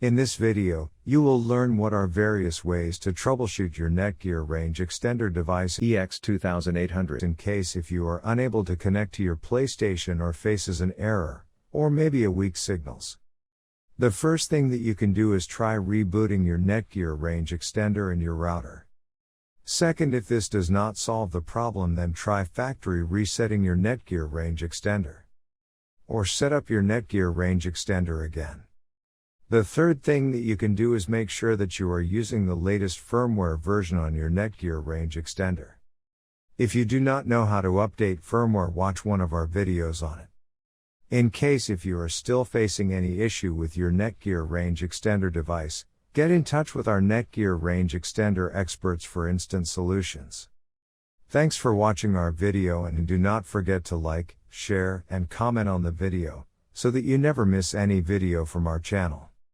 In this video, you will learn what are various ways to troubleshoot your Netgear Range Extender device EX2800 in case if you are unable to connect to your PlayStation or faces an error, or maybe a weak signals. The first thing that you can do is try rebooting your Netgear Range Extender and your router. Second, if this does not solve the problem, then try factory resetting your Netgear Range Extender. Or set up your Netgear Range Extender again. The third thing that you can do is make sure that you are using the latest firmware version on your Netgear Range Extender. If you do not know how to update firmware, watch one of our videos on it. In case if you are still facing any issue with your Netgear Range Extender device, get in touch with our Netgear Range Extender experts for instant solutions. Thanks for watching our video, and do not forget to like, share, and comment on the video, so that you never miss any video from our channel.